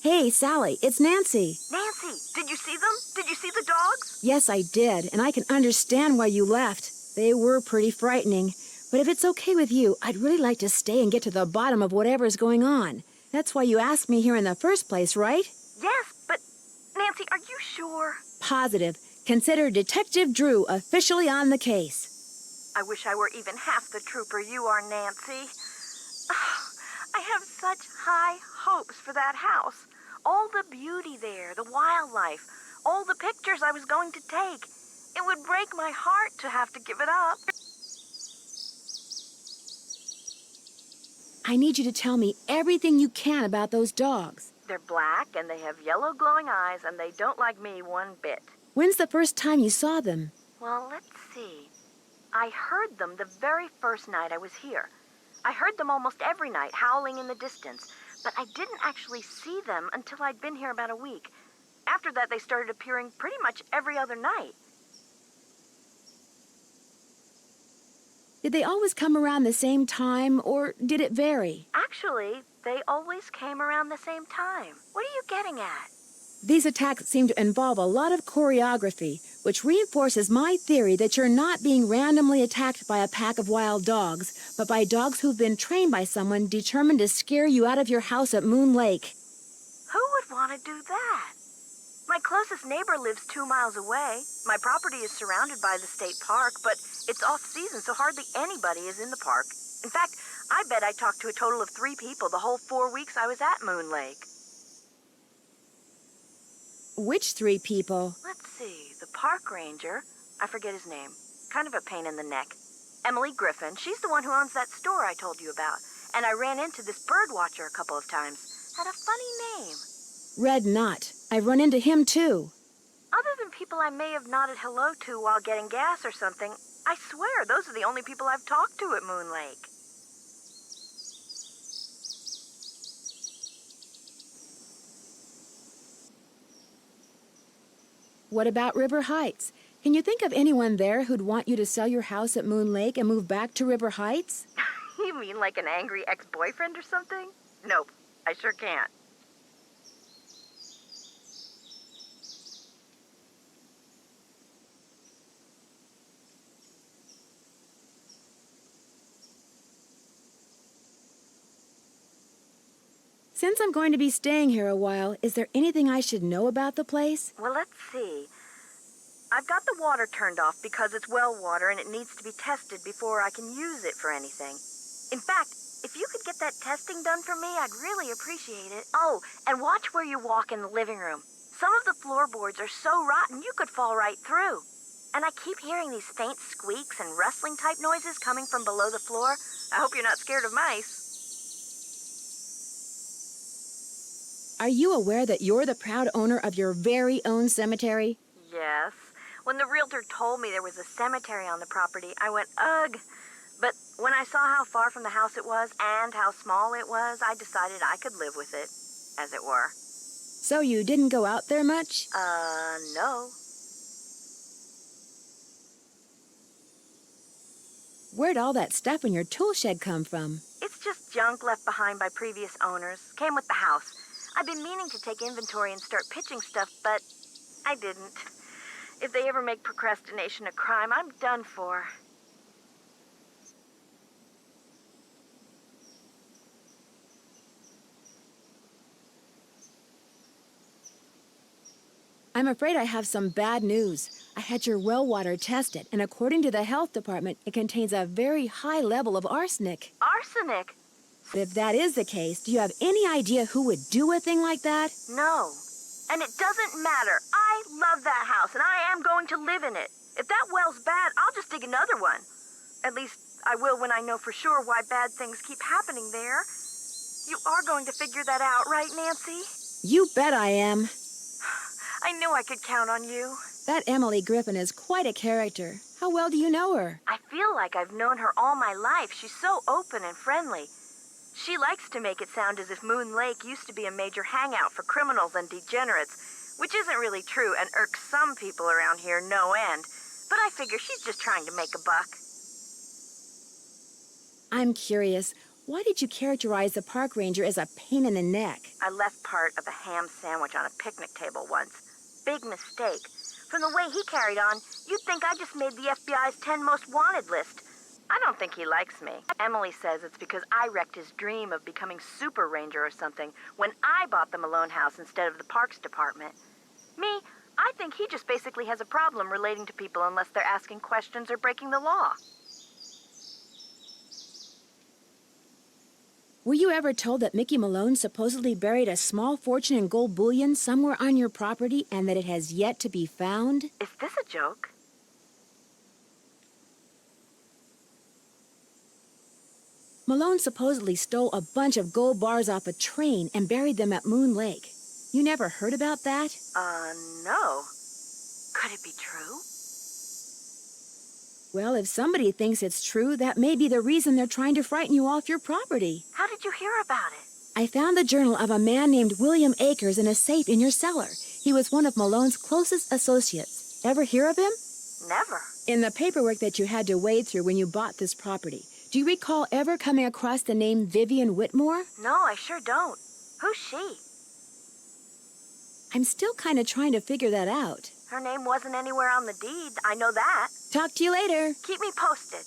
Hey, Sally, it's Nancy. Nancy, did you see them? Did you see the dogs? Yes, I did, and I can understand why you left. They were pretty frightening. But if it's okay with you, I'd really like to stay and get to the bottom of whatever's going on. That's why you asked me here in the first place, right? Yes, but Nancy, are you sure? Positive. Consider Detective Drew officially on the case. I wish I were even half the trooper you are, Nancy. I have such high hopes for that house. All the beauty there, the wildlife, all the pictures I was going to take. It would break my heart to have to give it up. I need you to tell me everything you can about those dogs. They're black and they have yellow glowing eyes and they don't like me one bit. When's the first time you saw them? Well, let's see. I heard them the very first night I was here. I heard them almost every night, howling in the distance, but I didn't actually see them until I'd been here about a week. After that, they started appearing pretty much every other night. Did they always come around the same time, or did it vary? Actually, they always came around the same time. What are you getting at? These attacks seem to involve a lot of choreography, which reinforces my theory that you're not being randomly attacked by a pack of wild dogs, but by dogs who've been trained by someone determined to scare you out of your house at Moon Lake. Who would want to do that? My closest neighbor lives 2 miles away. My property is surrounded by the state park, but it's off-season, so hardly anybody is in the park. In fact, I bet I talked to a total of 3 people the whole 4 weeks I was at Moon Lake. Which 3 people? Let's see, the park ranger, I forget his name, kind of a pain in the neck. Emily Griffin, she's the one who owns that store I told you about. And I ran into this bird watcher a couple of times. Had a funny name. Red Knot. I've run into him, too. Other than people I may have nodded hello to while getting gas or something, I swear those are the only people I've talked to at Moon Lake. What about River Heights? Can you think of anyone there who'd want you to sell your house at Moon Lake and move back to River Heights? You mean like an angry ex-boyfriend or something? Nope, I sure can't. Since I'm going to be staying here a while, is there anything I should know about the place? Well, let's see. I've got the water turned off because it's well water and it needs to be tested before I can use it for anything. In fact, if you could get that testing done for me, I'd really appreciate it. Oh, and watch where you walk in the living room. Some of the floorboards are so rotten you could fall right through. And I keep hearing these faint squeaks and rustling type noises coming from below the floor. I hope you're not scared of mice. Are you aware that you're the proud owner of your very own cemetery? Yes. When the realtor told me there was a cemetery on the property, I went, ugh. But when I saw how far from the house it was and how small it was, I decided I could live with it, as it were. So you didn't go out there much? No. Where'd all that stuff in your tool shed come from? It's just junk left behind by previous owners. Came with the house. I've been meaning to take inventory and start pitching stuff, but I didn't. If they ever make procrastination a crime, I'm done for. I'm afraid I have some bad news. I had your well water tested, and according to the health department, it contains a very high level of arsenic. Arsenic? But if that is the case, do you have any idea who would do a thing like that? No. And it doesn't matter. I love that house, and I am going to live in it. If that well's bad, I'll just dig another one. At least I will when I know for sure why bad things keep happening there. You are going to figure that out, right, Nancy? You bet I am. I knew I could count on you. That Emily Griffin is quite a character. How well do you know her? I feel like I've known her all my life. She's so open and friendly. She likes to make it sound as if Moon Lake used to be a major hangout for criminals and degenerates, which isn't really true and irks some people around here no end. But I figure she's just trying to make a buck. I'm curious. Why did you characterize the park ranger as a pain in the neck? I left part of a ham sandwich on a picnic table once. Big mistake. From the way he carried on, you'd think I just made the FBI's 10 most wanted list. I don't think he likes me. Emily says it's because I wrecked his dream of becoming Super Ranger or something when I bought the Malone house instead of the Parks Department. Me, I think he just basically has a problem relating to people unless they're asking questions or breaking the law. Were you ever told that Mickey Malone supposedly buried a small fortune in gold bullion somewhere on your property and that it has yet to be found? Is this a joke? Malone supposedly stole a bunch of gold bars off a train and buried them at Moon Lake. You never heard about that? No. Could it be true? Well, if somebody thinks it's true, that may be the reason they're trying to frighten you off your property. How did you hear about it? I found the journal of a man named William Akers in a safe in your cellar. He was one of Malone's closest associates. Ever hear of him? Never. In the paperwork that you had to wade through when you bought this property, do you recall ever coming across the name Vivian Whitmore? No, I sure don't. Who's she? I'm still kind of trying to figure that out. Her name wasn't anywhere on the deed. I know that. Talk to you later. Keep me posted.